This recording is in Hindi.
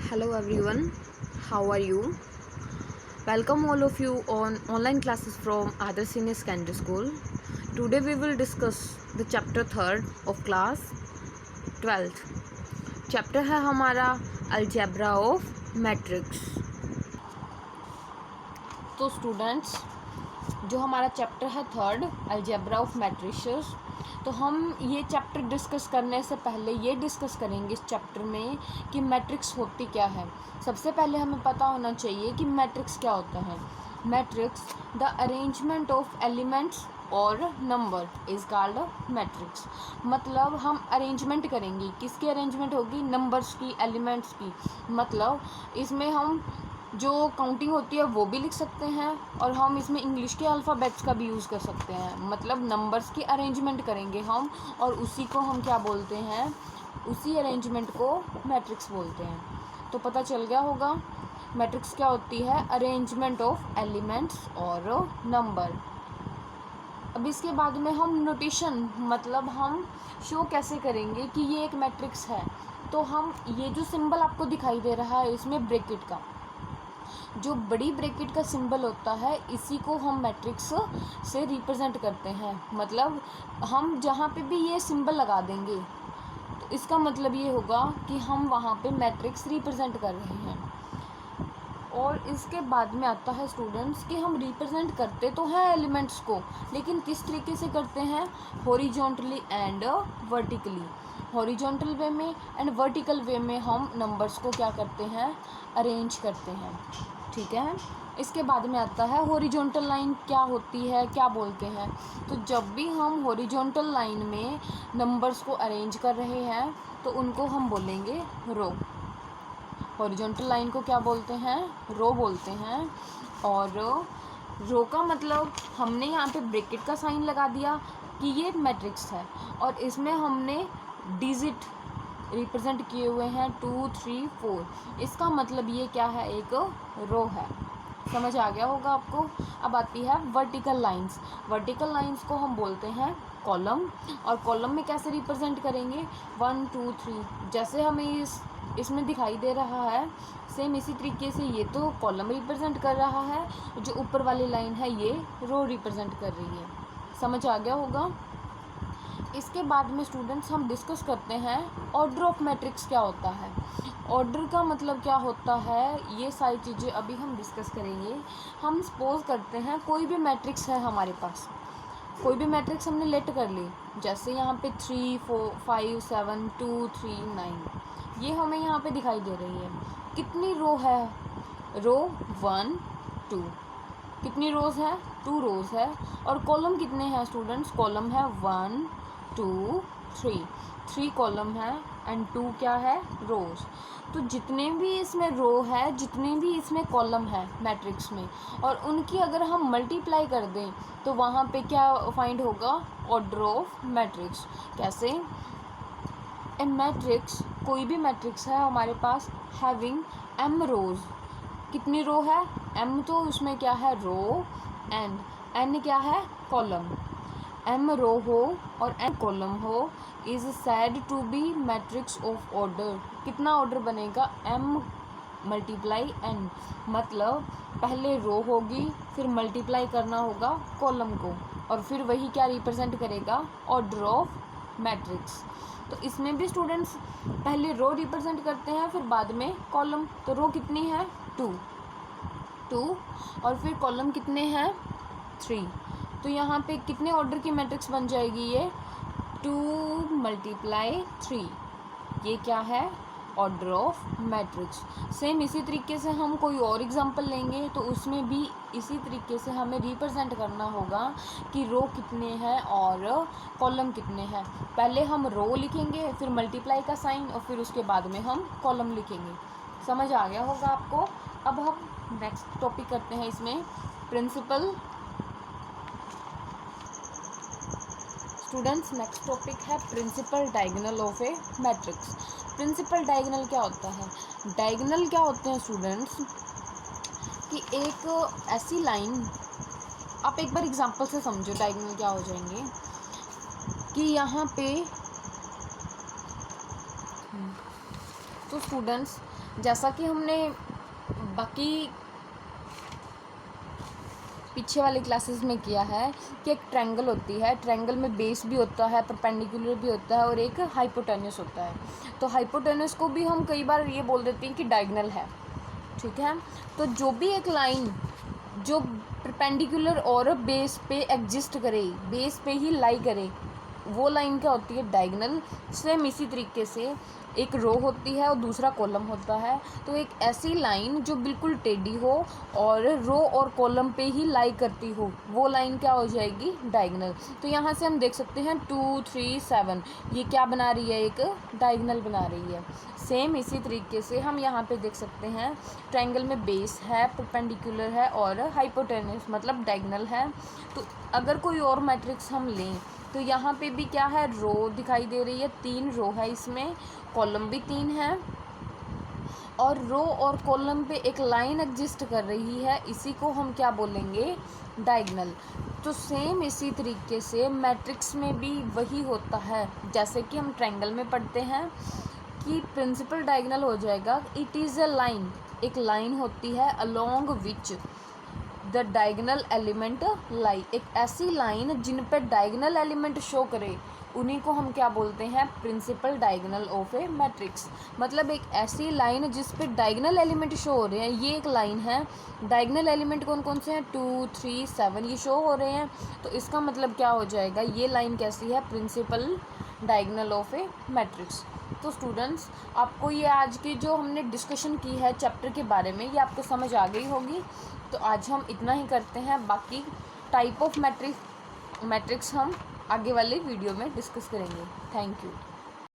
Hello everyone, how are you? Welcome all of you on online classes from Adarsh Senior Secondary School. Today we will discuss the chapter 3rd of class 12th. Chapter है हमारा अलजेब्रा ऑफ मैट्रिक्स। तो स्टूडेंट्स, जो हमारा चैप्टर है 3rd अलजेब्रा ऑफ मैट्रिसेस, तो हम ये चैप्टर डिस्कस करने से पहले ये डिस्कस करेंगे इस चैप्टर में कि मैट्रिक्स होती क्या है। सबसे पहले हमें पता होना चाहिए कि मैट्रिक्स क्या होता है। Matrix the arrangement of elements और नंबर इज़ कॉल्ड मैट्रिक्स। मतलब हम अरेंजमेंट करेंगे, किसकी अरेंजमेंट होगी? नंबर्स की, एलिमेंट्स की। मतलब इसमें हम जो काउंटिंग होती है वो भी लिख सकते हैं और हम इसमें इंग्लिश के अल्फ़ाबेट्स का भी यूज़ कर सकते हैं। मतलब नंबर्स की अरेंजमेंट करेंगे हम और उसी को हम क्या बोलते हैं? उसी अरेंजमेंट को मैट्रिक्स बोलते हैं। तो पता चल गया होगा मैट्रिक्स क्या होती है? अरेंजमेंट ऑफ एलिमेंट्स और नंबर। अब इसके बाद में हम नोटेशन, मतलब हम शो कैसे करेंगे कि ये एक मैट्रिक्स है। तो हम ये जो सिंबल आपको दिखाई दे रहा है इसमें ब्रैकेट का, जो बड़ी ब्रैकेट का सिंबल होता है, इसी को हम मैट्रिक्स से रिप्रेजेंट करते हैं। मतलब हम जहाँ पे भी ये सिंबल लगा देंगे तो इसका मतलब ये होगा कि हम वहाँ पे मैट्रिक्स रिप्रेजेंट कर रहे हैं। और इसके बाद में आता है स्टूडेंट्स कि हम रिप्रेजेंट करते तो हैं एलिमेंट्स को, लेकिन किस तरीके से करते हैं? Horizontally and vertically. हॉरिजॉन्टल वे में एंड वर्टिकल वे में हम नंबर्स को क्या करते हैं? अरेंज करते हैं। ठीक है। इसके बाद में आता है हॉरिजॉन्टल लाइन क्या होती है, क्या बोलते हैं? तो जब भी हम हॉरिजॉन्टल लाइन में नंबर्स को अरेंज कर रहे हैं तो उनको हम बोलेंगे रो। हॉरिजॉन्टल लाइन को क्या बोलते हैं? रो बोलते हैं। और रो का मतलब हमने यहाँ पे ब्रैकेट का साइन लगा दिया कि ये मैट्रिक्स है और इसमें हमने डिजिट रिप्रेजेंट किए हुए हैं 2, 3, 4। इसका मतलब ये क्या है? एक रो है। समझ आ गया होगा आपको। अब आती है वर्टिकल लाइंस। वर्टिकल लाइंस को हम बोलते हैं कॉलम। और कॉलम में कैसे रिप्रेजेंट करेंगे? 1, 2, 3। जैसे हमें इसमें दिखाई दे रहा है, सेम इसी तरीके से ये तो कॉलम रिप्रेजेंट कर रहा है, जो ऊपर वाली लाइन है ये रो रिप्रेजेंट कर रही है। समझ आ गया होगा। इसके बाद में स्टूडेंट्स हम डिस्कस करते हैं ऑर्डर ऑफ मैट्रिक्स क्या होता है। ऑर्डर का मतलब क्या होता है, ये सारी चीज़ें अभी हम डिस्कस करेंगे। हम सपोज करते हैं कोई भी मैट्रिक्स है हमारे पास, कोई भी मैट्रिक्स हमने लेट कर ली। जैसे यहाँ पे 3, 4, 5, 7, 2, 3, 9 ये हमें यहाँ पे दिखाई दे रही है। कितनी रो है? रो 1, 2। कितनी रोज़ है? 2 रोज़ है। और कॉलम कितने हैं स्टूडेंट्स? कॉलम है 1, 2, 3 कॉलम है एंड 2 क्या है? रोज़। तो जितने भी इसमें रो है, जितने भी इसमें कॉलम है मैट्रिक्स में, और उनकी अगर हम मल्टीप्लाई कर दें तो वहाँ पे क्या फाइंड होगा? Order of matrix. कैसे? ए मैट्रिक्स, कोई भी मैट्रिक्स है हमारे पास हैविंग m रोज़। कितनी रो है? m तो उसमें क्या है? रो। एंड n क्या है? कॉलम। m रो हो और n कॉलम हो is said to be matrix of order. कितना ऑर्डर बनेगा? m multiply n। मतलब पहले रो होगी, फिर मल्टीप्लाई करना होगा कॉलम को, और फिर वही क्या रिप्रेजेंट करेगा? Order of matrix. तो इसमें भी स्टूडेंट्स पहले रो रिप्रेजेंट करते हैं, फिर बाद में कॉलम। तो रो कितनी है? 2 और फिर कॉलम कितने हैं? 3। तो यहाँ पे कितने ऑर्डर की मैट्रिक्स बन जाएगी ये? 2 मल्टीप्लाई 3। ये क्या है? Order of matrix. सेम इसी तरीके से हम कोई और एग्जांपल लेंगे तो उसमें भी इसी तरीके से हमें रिप्रेजेंट करना होगा कि रो कितने हैं और कॉलम कितने हैं। पहले हम रो लिखेंगे, फिर मल्टीप्लाई का साइन, और फिर उसके बाद में हम कॉलम लिखेंगे। समझ आ गया होगा आपको। अब हम नेक्स्ट टॉपिक करते हैं इसमें प्रिंसिपल। स्टूडेंट्स, नेक्स्ट टॉपिक है principal diagonal of a matrix. Principal diagonal क्या होता है? डायगोनल क्या होते हैं स्टूडेंट्स कि एक ऐसी लाइन, आप एक बार एग्जांपल से समझो डायगोनल क्या हो जाएंगे। कि यहाँ पे तो स्टूडेंट्स, जैसा कि हमने बाकी पीछे वाली क्लासेस में किया है कि एक ट्रायंगल होती है, ट्रायंगल में बेस भी होता है, परपेंडिकुलर भी होता है और एक हाइपोटेन्यूस होता है। तो हाइपोटेन्यूस को भी हम कई बार ये बोल देते हैं कि डायगोनल है, ठीक है। तो जो भी एक लाइन जो परपेंडिकुलर और बेस पे एग्जिस्ट करे, बेस पे ही लाई करे, वो लाइन क्या होती है? डायगोनल। सेम इसी तरीके से एक रो होती है और दूसरा कॉलम होता है। तो एक ऐसी लाइन जो बिल्कुल टेढ़ी हो और रो और कॉलम पे ही लाई करती हो, वो लाइन क्या हो जाएगी? डायगोनल। तो यहाँ से हम देख सकते हैं 2 3 7, ये क्या बना रही है? एक डायगोनल बना रही है। सेम इसी तरीके से हम यहाँ पे देख सकते हैं ट्रायंगल में बेस है, परपेंडिकुलर है और हाइपोटेन्यूस मतलब डायगोनल है। तो अगर कोई और मैट्रिक्स हम लें तो यहाँ पे भी क्या है? रो दिखाई दे रही है, 3 रो है इसमें, कॉलम भी 3 है और रो और कॉलम पे एक लाइन एग्जिस्ट कर रही है, इसी को हम क्या बोलेंगे? डायगोनल। तो सेम इसी तरीके से मैट्रिक्स में भी वही होता है, जैसे कि हम ट्रायंगल में पढ़ते हैं कि प्रिंसिपल डायगोनल हो जाएगा इट इज़ अ लाइन, एक लाइन होती है along which the diagonal element lie, एक ऐसी लाइन जिन पे डायगोनल एलिमेंट शो करे, उन्हीं को हम क्या बोलते हैं? Principal diagonal of a matrix. मतलब एक ऐसी लाइन जिस पे डायगोनल एलिमेंट शो हो रहे हैं, ये एक लाइन है, डायगोनल एलिमेंट कौन कौन से हैं? 2 3 7 ये शो हो रहे हैं। तो इसका मतलब क्या हो जाएगा? ये लाइन कैसी है? Principal diagonal of a matrix. तो स्टूडेंट्स, आपको ये आज की जो हमने डिस्कशन की है चैप्टर के बारे में, ये आपको समझ आ गई होगी। तो आज हम इतना ही करते हैं, बाकी टाइप ऑफ मैट्रिक्स हम आगे वाले वीडियो में डिस्कस करेंगे। Thank you.